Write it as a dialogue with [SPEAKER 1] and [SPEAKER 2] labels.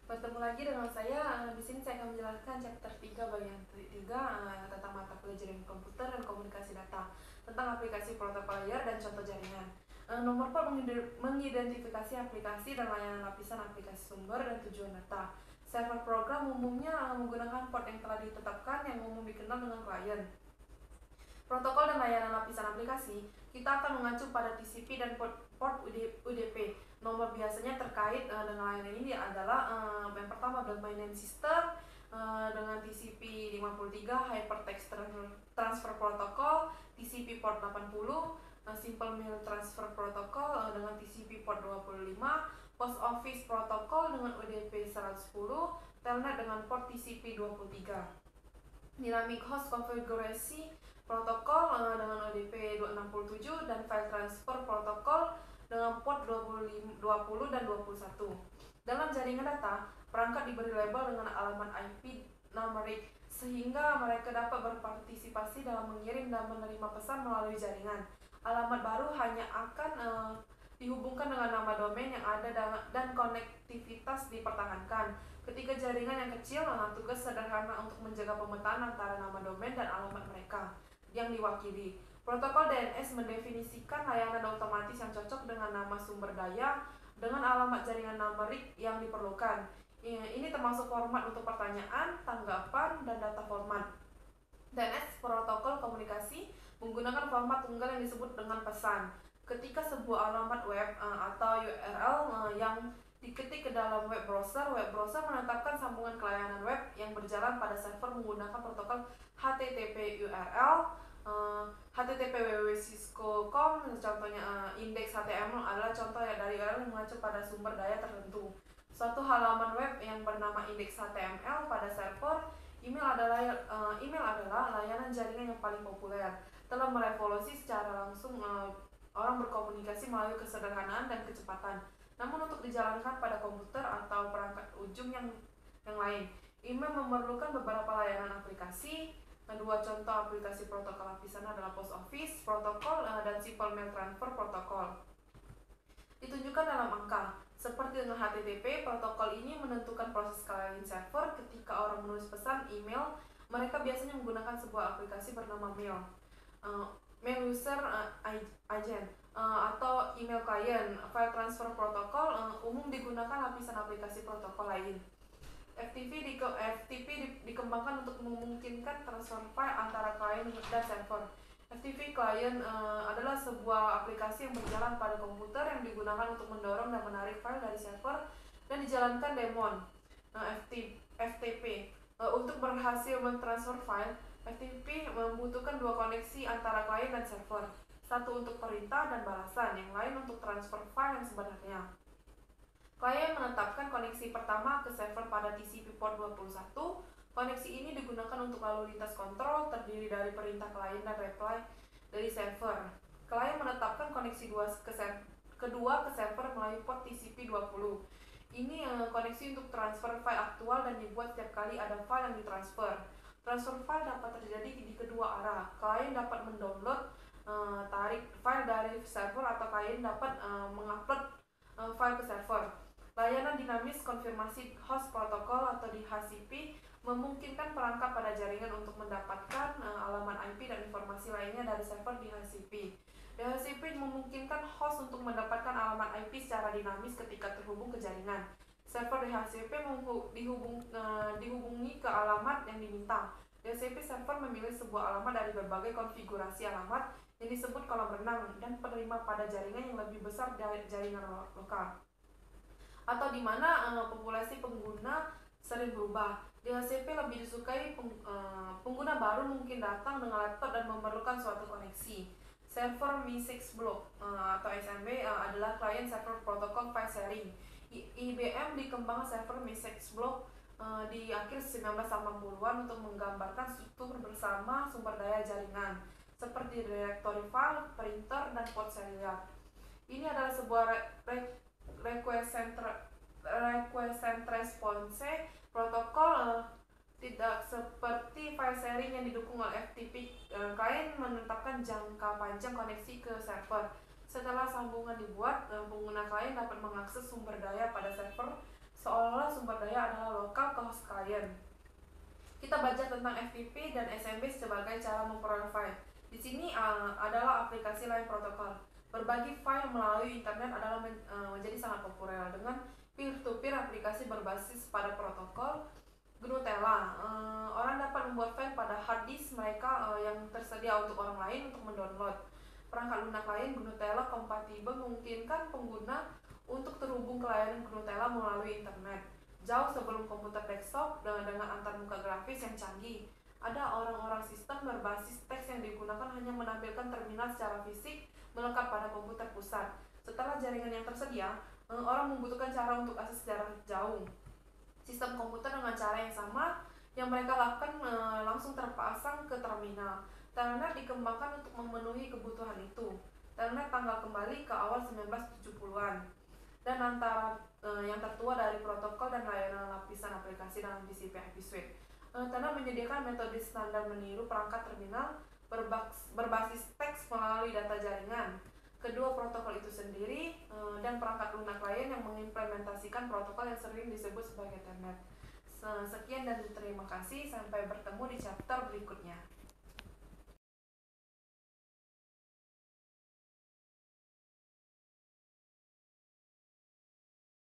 [SPEAKER 1] Bertemu lagi dengan saya. Di sini saya akan menjelaskan chapter 3 bagian 3 tentang mata kuliah jaringan komputer dan komunikasi data, tentang aplikasi protokol layer dan contoh jaringan. Nomor port mengidentifikasi aplikasi dan layanan lapisan aplikasi sumber dan tujuan data. Server program umumnya menggunakan port yang telah ditetapkan yang umum dikenal dengan klien. Protokol dan layanan lapisan aplikasi, kita akan mengacu pada TCP dan port UDP. Nomor biasanya terkait dengan layanan ini adalah yang pertama domain name system dengan TCP 53, Hypertext Transfer Protocol, TCP port 80, Simple Mail Transfer Protocol dengan TCP port 25, Post Office Protocol dengan UDP 110, Telnet dengan port TCP 23. Dynamic Host Configurasi Protokol dengan ODP 267 dan File Transfer Protocol dengan port 20 dan 21. Dalam jaringan data, perangkat diberi label dengan alamat IP numeric sehingga mereka dapat berpartisipasi dalam mengirim dan menerima pesan melalui jaringan. Alamat baru hanya akan dihubungkan dengan nama domain yang ada dan konektivitas dipertahankan. Ketika jaringan yang kecil, tugas sederhana untuk menjaga pemetaan antara nama domain dan alamat mereka yang diwakili. Protokol DNS mendefinisikan layanan otomatis yang cocok dengan nama sumber daya dengan alamat jaringan numerik yang diperlukan. Ini termasuk format untuk pertanyaan, tanggapan, dan data format. DNS protokol komunikasi menggunakan format tunggal yang disebut dengan pesan. Ketika sebuah alamat web atau URL yang diketik ke dalam web browser menetapkan sambungan ke layanan web yang berjalan pada server menggunakan protokol HTTP URL, HTTP www.cisco.com, contohnya indeks HTML adalah contoh dari URL yang mengacu pada sumber daya tertentu. Suatu halaman web yang bernama indeks HTML pada server. Email adalah layanan jaringan yang paling populer. Telah merevolusi secara langsung orang berkomunikasi melalui kesederhanaan dan kecepatan. Namun untuk dijalankan pada komputer atau perangkat ujung yang lain, email memerlukan beberapa layanan aplikasi. Dua contoh aplikasi protokol lapisan adalah Post Office Protocol dan Simple Mail Transfer Protocol. Ditunjukkan dalam angka. Seperti dengan HTTP, protokol ini menentukan proses klien server. Ketika orang menulis pesan email, mereka biasanya menggunakan sebuah aplikasi bernama Mail. Mail User Agent atau email client. File Transfer Protocol umum digunakan lapisan aplikasi protokol lain. FTP dikembangkan untuk memungkinkan transfer file antara klien dan server. FTP Client adalah sebuah aplikasi yang berjalan pada komputer yang digunakan untuk mendorong dan menarik file dari server dan dijalankan daemon. FTP untuk berhasil mentransfer file, FTP membutuhkan dua koneksi antara klien dan server, satu untuk perintah dan balasan, yang lain untuk transfer file yang sebenarnya. Klien menetapkan koneksi pertama ke server pada TCP port 21. Koneksi ini digunakan untuk lalu lintas kontrol, terdiri dari perintah klien dan reply dari server. Klien menetapkan koneksi kedua ke server melalui port TCP 20. Ini koneksi untuk transfer file aktual dan dibuat setiap kali ada file yang ditransfer. Transfer file dapat terjadi di kedua arah. Klien dapat mendownload tarik file dari server atau klien dapat mengupload file ke server. Layanan dinamis konfirmasi host protokol atau DHCP memungkinkan perangkat pada jaringan untuk mendapatkan alamat IP dan informasi lainnya dari server DHCP. DHCP memungkinkan host untuk mendapatkan alamat IP secara dinamis ketika terhubung ke jaringan. Server DHCP dihubungi ke alamat yang diminta. DHCP server memilih sebuah alamat dari berbagai konfigurasi alamat yang disebut kolam renang dan penerima pada jaringan yang lebih besar dari jaringan lokal, atau di mana populasi pengguna sering berubah. DHCP lebih disukai pengguna baru mungkin datang dengan laptop dan memerlukan suatu koneksi. Server Me6 Block atau SMB adalah client server protocol file sharing. IBM dikembangkan server Me6 Block di akhir 1980-an untuk menggambarkan struktur bersama sumber daya jaringan seperti directory file, printer, dan port serial. Ini adalah sebuah request and response protokol tidak seperti file sharing yang didukung oleh FTP. Klien menetapkan jangka panjang koneksi ke server. Setelah sambungan dibuat, pengguna klien dapat mengakses sumber daya pada server seolah sumber daya adalah lokal ke host klien. Kita baca tentang FTP dan SMB sebagai cara memperoleh file. Di sini adalah aplikasi lain protokol. Berbagi file melalui internet adalah menjadi sangat populer dengan peer-to-peer aplikasi berbasis pada protokol GNU Tela. Orang dapat membuat file pada hard disk mereka yang tersedia untuk orang lain untuk mendownload. Perangkat lunak lain GNU Tela kompatibel memungkinkan pengguna untuk terhubung ke layanan GNU Tela melalui internet. Jauh sebelum komputer desktop dengan antarmuka grafis yang canggih, ada orang-orang sistem berbasis teks yang digunakan hanya menampilkan terminal secara fisik melekat pada komputer pusat. Setelah jaringan yang tersedia, orang membutuhkan cara untuk akses jarak jauh. Sistem komputer dengan cara yang sama yang mereka lakukan langsung terpasang ke terminal. Telnet dikembangkan untuk memenuhi kebutuhan itu. Telnet tanggal kembali ke awal 1970-an dan antara yang tertua dari protokol dan layanan lapisan aplikasi dalam TCP IP suite. Telnet menyediakan metode standar meniru perangkat terminal berbasis teks melalui data jaringan. Kedua protokol itu sendiri dan perangkat lunak lain yang mengimplementasikan protokol yang sering disebut sebagai Telnet. Sekian dan terima kasih. Sampai bertemu di chapter